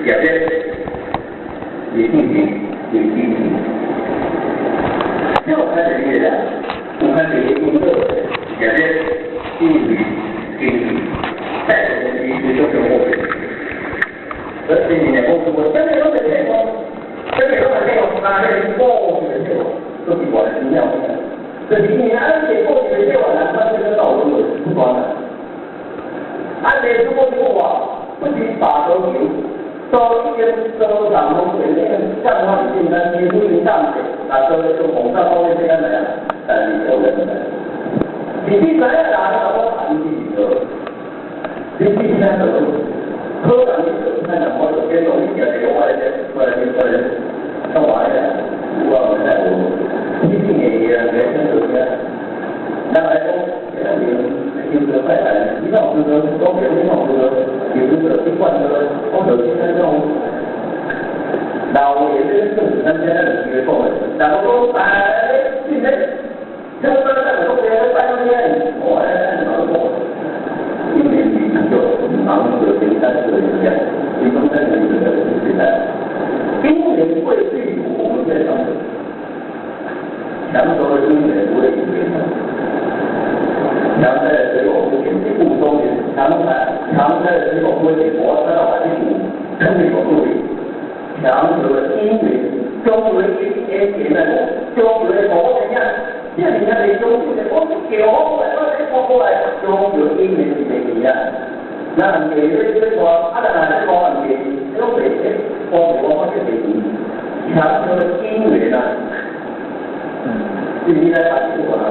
也是也进行也进行。就开始月亮，我看这个工作也是进行进行，再一个就是我。而且你的公司我真的都没见过，真的都没见过，哪里过去的见过，都比我的重要。这里面而且过去的见过，难道这个道路不端的？而且如果说我不仅把手有，说一边收长龙水那个像话里面呢，几乎一上去，啊，这个就红上后面这样的呀，你就认了。你第三样拿到我谈起的，你第三个。科长，你看看我这边东西也给我来的，过来看我来的，我在我一定也没很多钱，那来说，现在就是快来，一到这个东北一到这个有这个一贯的，或者现在这种，那我也是政府现在的一个作为，然后说今天，这个在我这边3天，我来怎么做？因为你就忙着跟3个人一样，其中3个人的现在，今年会对我们这种强国的今年不会影响，强在的结果不仅不中原，强在的结果不仅国家的环境肯定有助力，强的因为中国一年的中国的国人家。这里面的中国的我给我过来，中国一年的一样，那给这个阿拉伯国给这个北京，我这北京，强调的因为呢，你来把这个啊，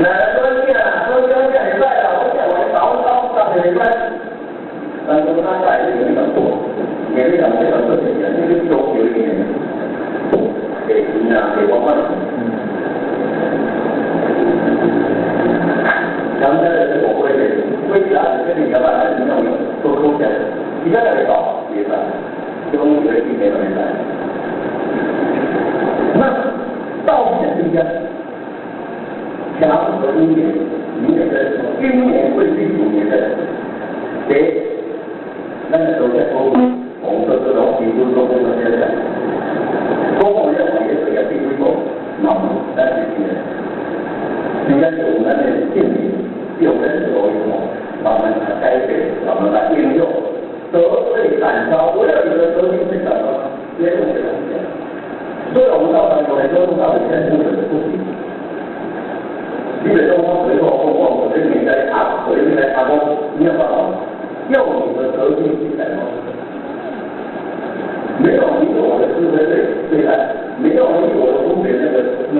那说这礼拜了，我早礼拜，但是他在这个地方做，也是讲这个事情，这个中有一点。给你啊，给我们。强在的是我会的，为啥跟你要把它弄做空起来？你看这个搞也是，中学一年都没来。那到底是一样，强和阴年，你也在说，阴年会是主年的，给那个时候在说，我们说这种皮肤都不能这样。公共认为也是必须做脑但是应该是我们的建议，有人所用，我们该给我们来应用，得罪感召，我要有的得罪最感召，接受这个东西。所以我们到了有很多东西现在是不行。基本上我随后我这个年代我这边打工，你要办法，要你的得罪去感召。没有你我的智慧对待，没有你我的风水那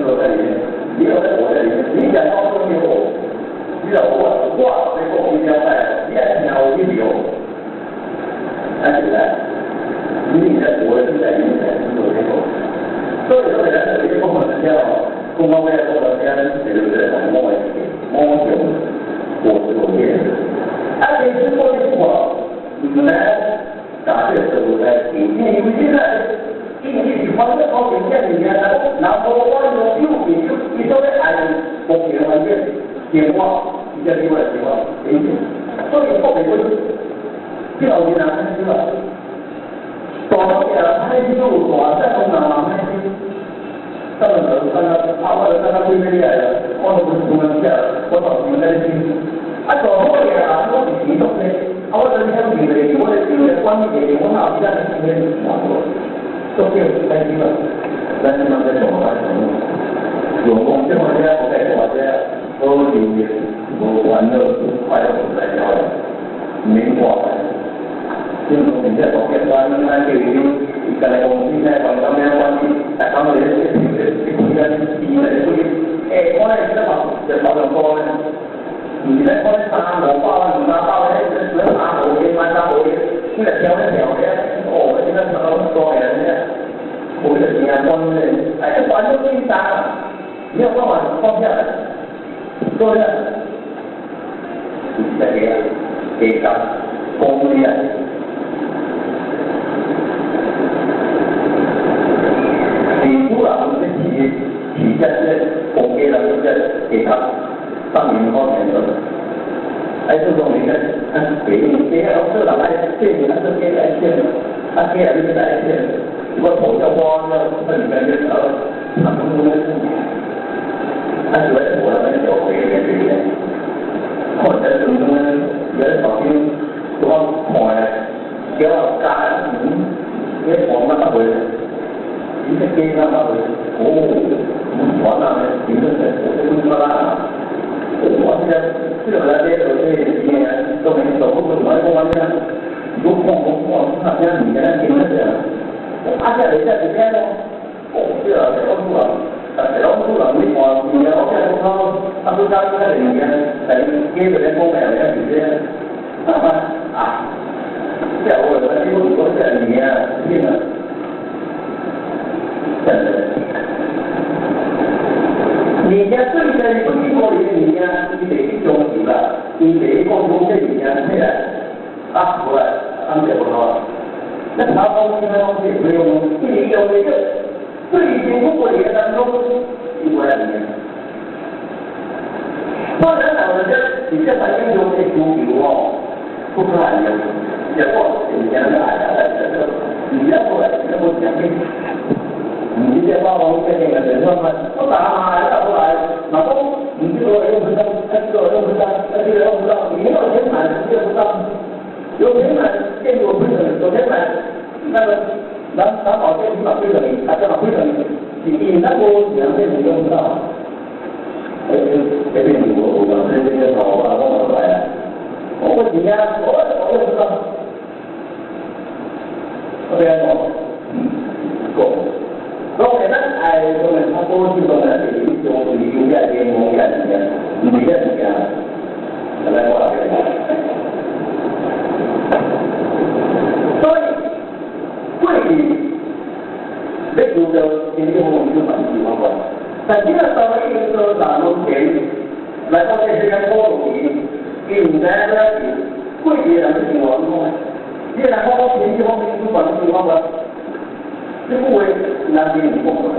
个在里面，没有在我在里面，你讲到说有我，你讲我挂最后一交代，你还讲我一流，而且呢，你在我的在里面才是有结果。所以说人家有些部门人家公方面做的，人家对不对？摸酒，我是我业的，而且是做的不好，你来。打这个时候在你现在经济方面好点见里面，然后我有你稍微矮公平环境情况，一个另外情况，所以后面我这老年人开始了，短点开始就短，再从哪开始，上面看他或者看他规备来了，或者不是什么下，我找你们在听，短后点我比你懂的。我这边有的，我的这个关键我脑子在里面想过，都变成开心了。但是呢，在什么办法？有梦这么些，我在我这都有我玩乐快乐在家里，没过来。就是你在旁边玩，那就已经刚才我们现在往上面关系，在上面应该第一个出去，我那现在在早上说呢。你在看沙漠包，你拿包咧，那沙漠嘅买沙漠嘅，呢個條嘅，我點解咁多人咧？我嘅時間關咧，一關都先打，沒有辦法放下來，對不對？你在給他公力啊！你除了我們體現在公給了，現在給他。上年後年的，这种你看，给老师人来骗你，那是给来骗的，给来就是来骗的。如果头要花，那里面就他们不能付钱，主要是我们有回的这些，或者是我们有首先我看的，叫加因为我们那回，一个给那回，我那的评论的，我就啦。我现在这个来这个都没走不怎么跟我讲，如果我那边你跟他评论的，下来这边咯，这个老鼠啊，老鼠啊，你看你要这样说，他不知道那里面在给人工买的这些，啊，这我几乎都在里面听了，真的。你家最在不经过的你家，你得去中级了，你得过中这里面出来，出来，安排不好。那他东西那东西不用，你有那个最经过的当中，你过来里面。当然了，人家你这环境中的猪牛不可能有，结果人家那矮的，你要过来，你要讲明。你这帮我这个人说嘛，不打嘛，打不来，老公，你这个用不上，这个用不上，这个用不上，你没有钱买，用不上，有钱买，店有亏损，有钱买，那个拿保险起码亏损你，干嘛亏损你那个2倍你用不到，这边我这边好啊，我来了，我问你呀，我用不上，这边够。所以咱我们他多去做的是一种旅游业、联盟业里面，旅游里面，来我这里。所以，贵的，这个经济方面就蛮喜欢的。但这个稍微一个哪种钱，来到这些高楼里，应该呢贵的人是挺完工的，既然包括经济方面就蛮喜欢的。这不为南京不可能。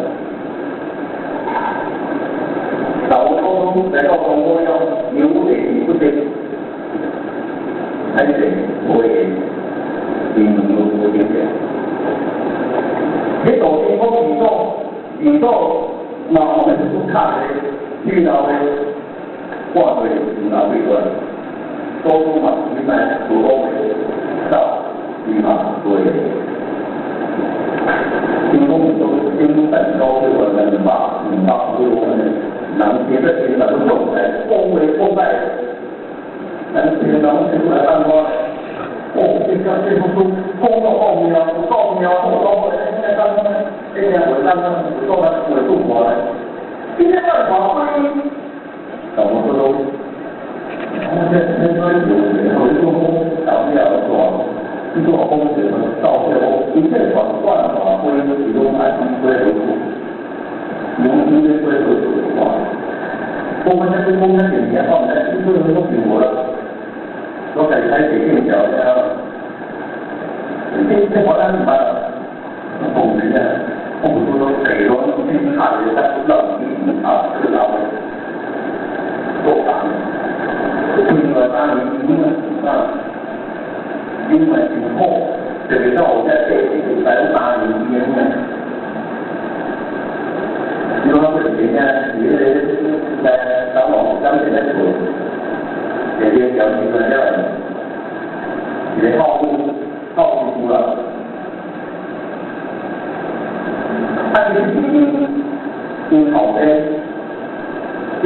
老公来到中国要牛得不得，还得我也不点点。你首先讲宇宙，那我们是看的遇到的挂对哪对端，多数嘛，一般主动到地方对。因为我们都经本高对我们把对我们能别的平常都用来恭维膜拜，但是平常提出来办公，这个这部书公到后面不后面不到后来，现在当这边我当不做了，我中国了，今天办法会怎么说都，那说有的做工导不了做。去做工学的到最后，一切转换法规其中还是归为主，由因为归为主的话，我们在工程里面，我们在这个都比我了，我给开始定条呀，这好像什么，工人呢，工作都给了经查的，但不知道你知道的，做法，因为他因为以后这个到我在这里3年呢，因为他们人家有的人在当网当现在做，这些小区的这样，也好出了，但是因好的，越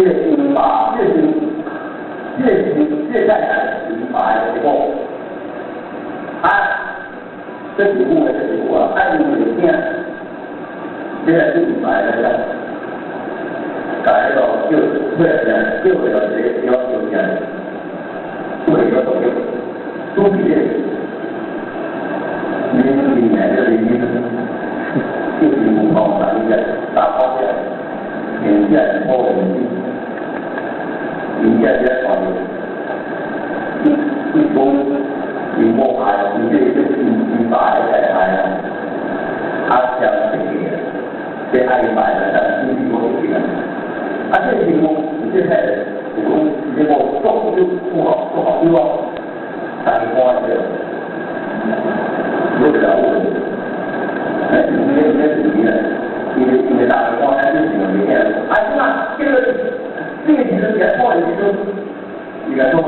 把越在把以后。这几步按你的店，现在是买的了，改到就为了这个要求钱，为了走就都比这，你里面的人就是不好拿一个大包的，人家后人家在考虑，一公。你摸牌，你这你买在牌啊，他想这个，这爱买的，但是你不会这个，这题目现在我结果做就不好，做好就要打电话去，有不了我。哎，你打电话还是怎么的？哎，那这个其实也错了，你来说嘛，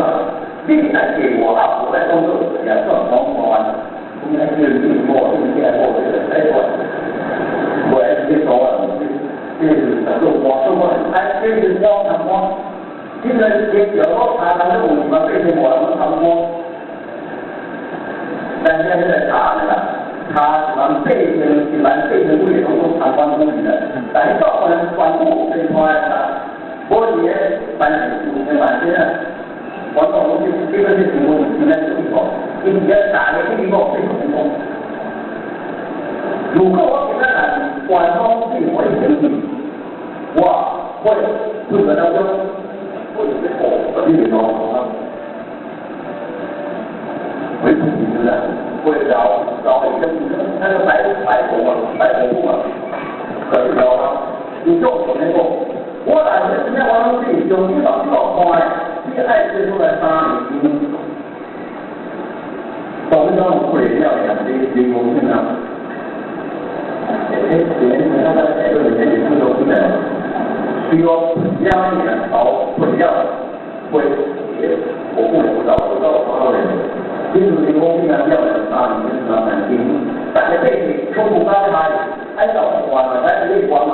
这个给我啊，我来工作也算忙完，应该是你我现在我这个哎我来直接说了，这是做哎，这是光长光，现在也有时候查他是我们背景我们长光，但现在在查了。他们背成一般背成物理当中参观物理的，但是到我们管部这一块呢，我也反正我懂这个是情况，应该是一个，你要打的这一个最成功。如果我给他讲管方是我的能力，我会负责当中，或者是我这里头为主题的。会找一个那个白头嘛，可以聊吗？你做什么过？我来今天晚上自己有一场快，这个爱是出来杀你，早上我会要两这公斤啊，他在这个里面也是有的，需要压力的，会要会我不能找不到多少人。因为这公司呢要的啊，你是什么难听？大家可以冲突高开，按照关嘛，来这里关嘛。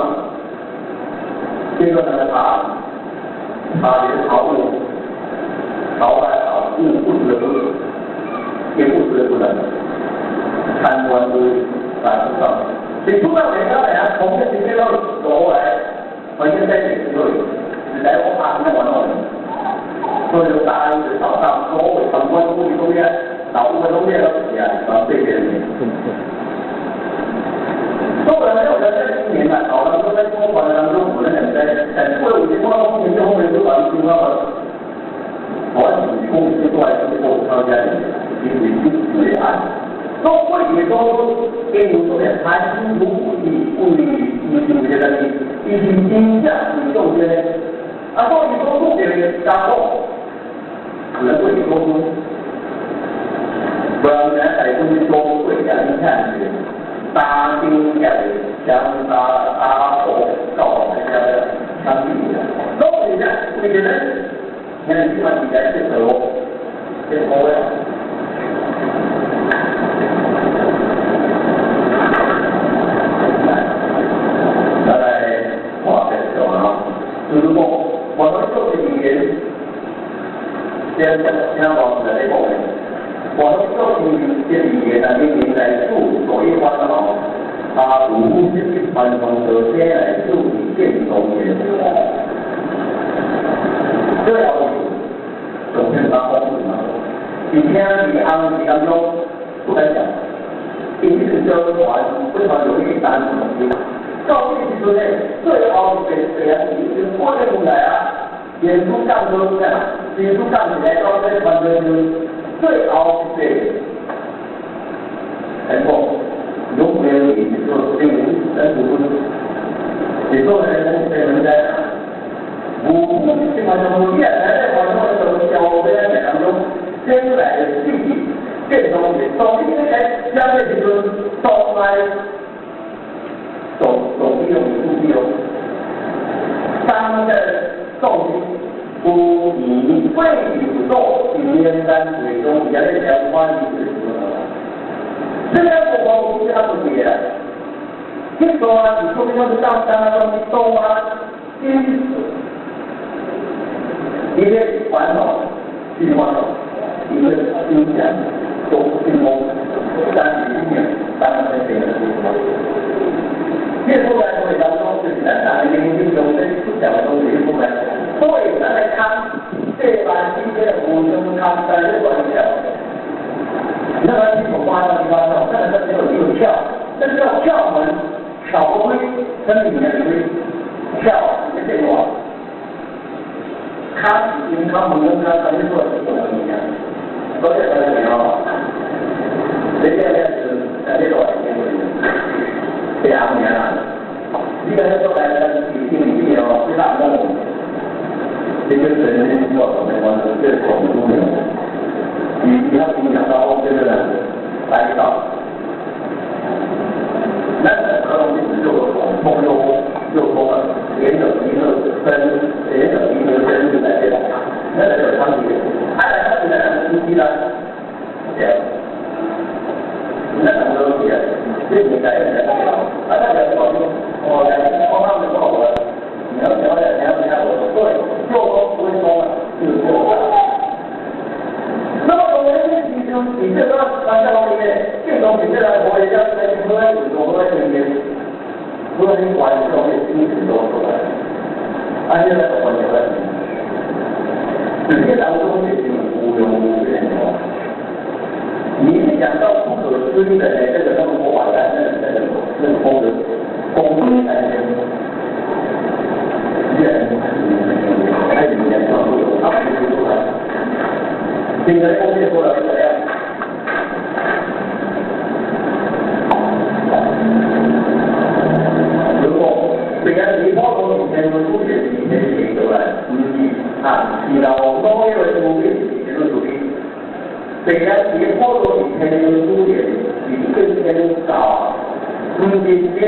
这个呢，他也考虑，不知不知，也不知不能，参观都达不到。你出到哪个来？从这边到走来，反正在这里，来我怕那玩弄。所以就大家就早上所谓参观物理中间，到5分钟内了时间，然后这边。中国人没有在这今年呢，好了，都在中国当中，我们在过了5天过了公平之后，就把情况了。我提供这过来之后，大家就为案。都会也都给你做点谈清楚物理这个一些影响你中间。啊，到底说重点加工，可能会有沟通，不然人家在东西说会讲一看去，搭钉下的相搭手搞人家的相比的，弄一下，这个人，你看你把底下这头，这个位。再来画这个啊，如果。我们就是语言，先往的那部分，我们就是语言的命令来助所以话的哦，它无是传统首先来助理建中言，这要首先把公式嘛，今天你当中不敢讲，第一次交传非常容易单独统计。到这之内，最好是这样，你过这种来啊，演出上都这样，演出上起来到这团队最好是这个，成功，如果没有你说这个人不你做人被人家，我不喜欢什么越来越往什么小的当中，将来的自己这东西，到今天相对就是到来。走利用不利用，当的重心不以未宇宙里面单水中人类相关的是什么？这个我不是他不解的，这个啊，你说就是当的东西多啊，因此，一个传统，一个传统，一个思想，都进攻，但里面当然是这个是什么？越出来过程当中，就是咱打的研究中跟思想的东西出来，所以咱来看这班今天的古生看在这个里面，那么你所挖到地方上，那个只有一个窍，这叫窍门，巧龟跟里面的龟，窍是这个，它银行门跟它肯定做的是不一样，所以说你要，人家是在这个环境里。2年了，一个人都来了，你哦，最大梦，这就是人家做的。你要影响到后面的人来到，那可能就是就通了，连着一个深就在这里，那个就是长期的，他现在夫妻呢，这样，那很多东西啊，这你改变的，大家搞清楚，我他们说我，你要我对，就说不会说了，就是这样。那么我们你这个大家里面，这种你这个我也要在说在我在里面，除了你管这种的精神都出来，现在我觉得，直接当中也是无缘无故的。你讲到不可思议的这个那么完蛋，那个风之才能，人还有点创作，他不是出来。现在后面说了怎样？如果虽然你包括以前的书写以前写出来，然后所有的书写以前的书写，虽然你包括以前的书写，你更先找，你连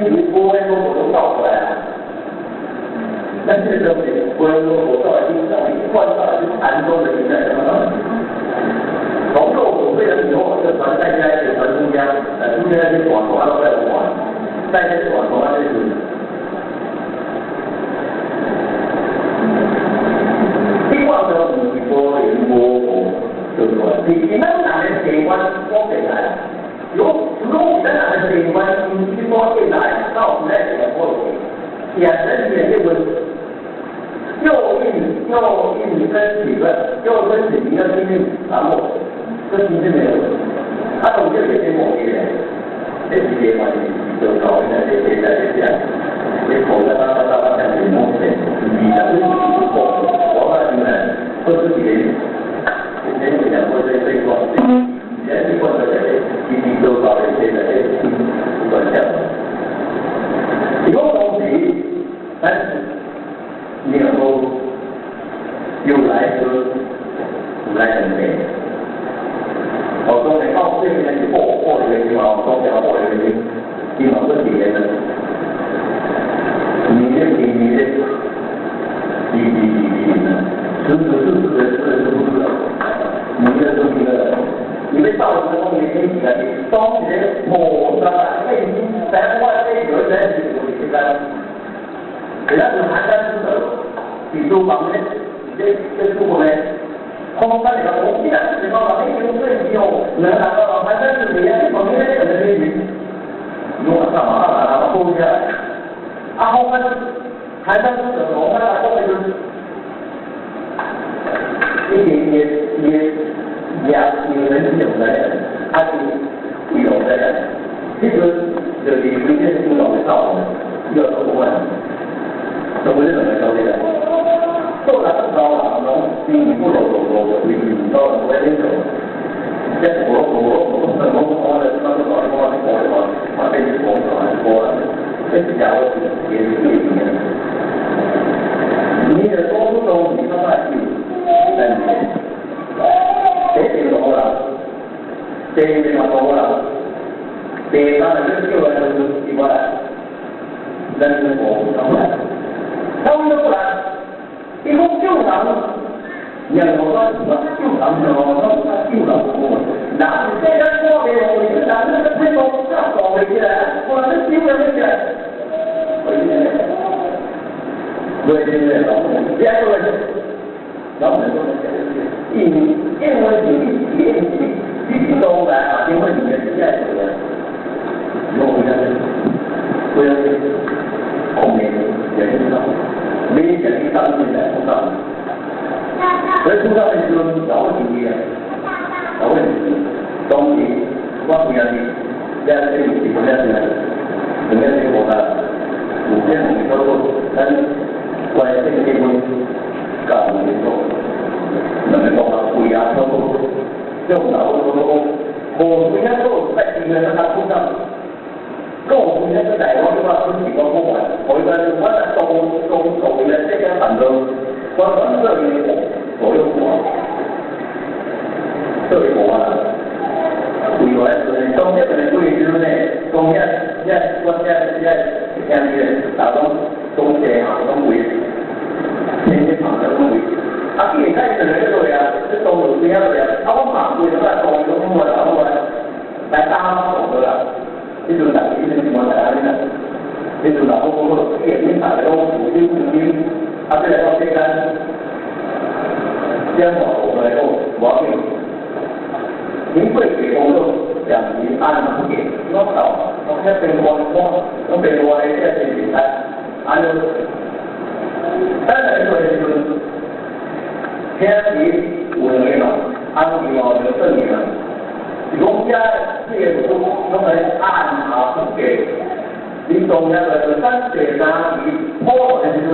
直播那种我都找出来了。但是这东西，我到了经上面换到了就是禅宗的现在什么道理？从肉所谓的以后，就传在家也传出家，出家那些广东话都在管，在这广东话就是。希望呢，五波人波，就是说，你们哪的台湾多进来？如你们哪的台湾你多进来，那我们在这个波里，也是也这个。又硬身体的，又身体你要经历，然后这其实没有，他总就有些某些人，这几些关系就搞一下这样，这口的他讲什么的，你的身体不错，我告诉你们，都是别人，以前有讲过这一块，以前是过的都搞一些管教，以后东西，但是。你能够有来喝，有来准备。我说你到这边去破的地方，我讲破的地方是别人的，你的，是不是？你的是你的，你被造成东西跟你的东西抹的，内心在外面有人你的。只要是寒山之手，比如旁边这出国呢，空山里头，我既然是方法，那个最只有能拿到寒山之里面旁边那个飞鱼，用了干嘛？把它抠下来。后面寒山之手，我们后面就是也人是有的人，他是不有的人，其实有的有些是不懂得道的，要做不完。怎么是怎么交代的？做了不高了，然后你不走，你到我那边走，现在我的那个把这些我了，这是假的，也是对的。你的多数都你说那是，这多了，这多了，这当然是就来就是一块，但是我不当然。他们都不来，一共就咱们两个说什么？就咱们就咱们，那你现在说给我，你咱们这推动这搞回来，我这丢人回来，对，别说了，老板说因为你都来啊，因为你们现在这个，我们不要后面也知道。没讲你当面来出上，所以出上面就是有问题的，有问题，东西我不要你，这样子你不要你，怎么样结果呢？有些人你说但关键结婚搞不做，那么多不一样，就老我不要做在今天他出上。跟我们那个台湾的话，是几个不管，我一般我走的这个反正，我反正这里左右过，做无啊。为何就是当这个几个时阵呢？讲我听你大拢东西啊，拢为天天旁的拢为。啊，既然开始来做呀，这都有这样的呀。啊，我马为什么讲有咁多啦？我来打我的啦。呢度嗱，呢啲情況就係呢度。呢度嗱，我啲人大家都互相啊，即係講即間將我嚟講我嘅，點會俾我都人哋按唔嘅？我一定我俾我嘅即係點解？按照，但係呢個就天時運氣嘛，按照我嘅正理嘛。儒家借书用来按下不给，你中央的三水拿你破的就是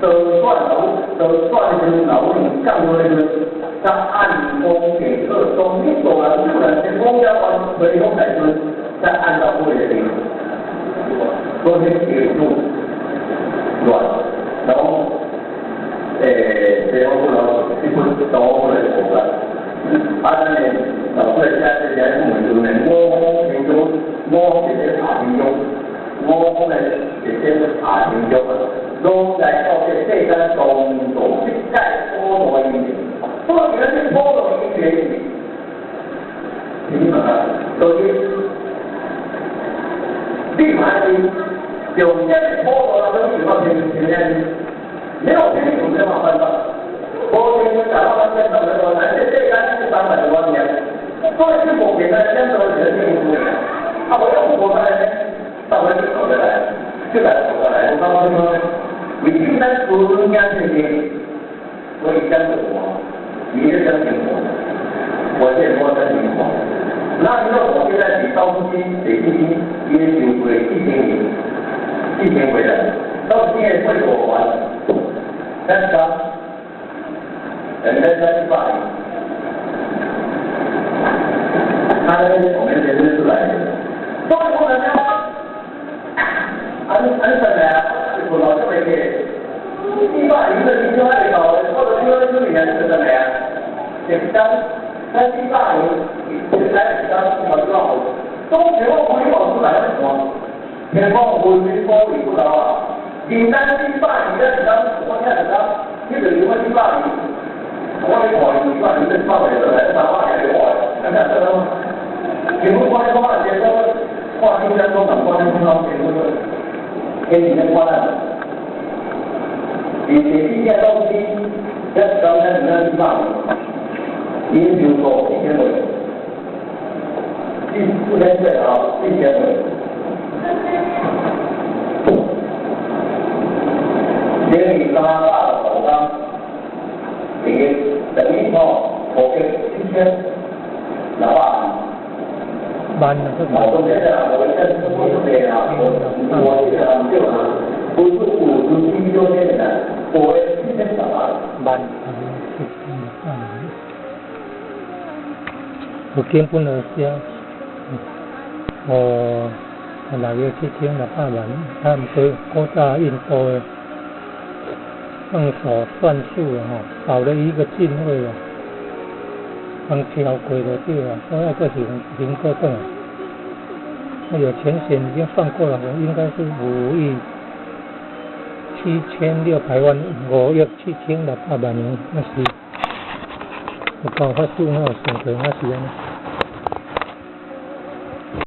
都算是老领干部的就是他按风给二中，你走了日本的公交完回头来就是再按照会的地方，昨天铁路软，然后最后不能一分到后来走了。啊，咱哋就出嚟即係我們做嘅我變咗我直接查變咗，我咧直接查變咗，都係到嘅即係動作即係波動嘅語言，不過而家啲波動嘅語言點啊？到啲立馬係用一波動啦，都全部全沒有聽懂這麼辦法。我聽講講到現在來說，男的最乾是300多年，所以是我給他相對的定義。啊，我要不過來呢，到回去走得來，就來走得來。我告訴你說，你今天做中間這些，所以相信我，你是相信我，我是我相信我。那你說我現在比高資金、水資金也就會一天回來，高資金也會我還，但是人家在去霸凌，他的我们人是出来的，中国人家，安生的，我老是没给，去霸凌的你就爱搞，或者说是你人是什么呀？简单，他去霸凌，来简单我知道，中学我朋友出来的什么？天光我云光你不知道啊？简单去霸凌的简单，我听简单，你等于我去霸凌。我哋台唔關你哋翻嚟就係打翻嚟嘅台，咁就得咯。如果關嘅嘢都關啲人都唔關啲關嘅嗰個，跟你嘅關。你呢啲東西一講咧，唔啱翻，已經要做1000回，4天最好1000回。連你拉大的口罩。等於我嘅1000，哪怕慢啊，我中間啊，我一我這邊啊，我這個就啊，不是50多年的，我1000少慢。有根本的些，大約7600萬，他們對國家印度的。用手算數了哈，少了一個進位了，剛調軌的對了，所以這行個證，那有全險已經算過了，應該是5億7600萬，5億7600萬元，那是我剛發數那選擇那時間。